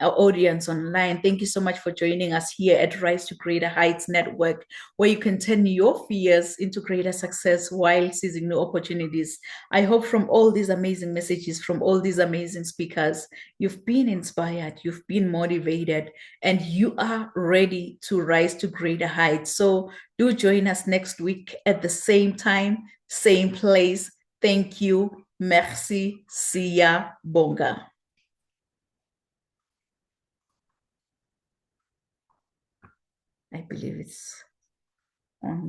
audience online, thank you so much for joining us here at Rise to Greater Heights Network, where you can turn your fears into greater success while seizing new opportunities. I hope from all these amazing messages, from all these amazing speakers, you've been inspired, you've been motivated, and you are ready to rise to greater heights. So do join us next week at the same time, same place. Thank you. Merci, Sia Bonga. I believe it's on.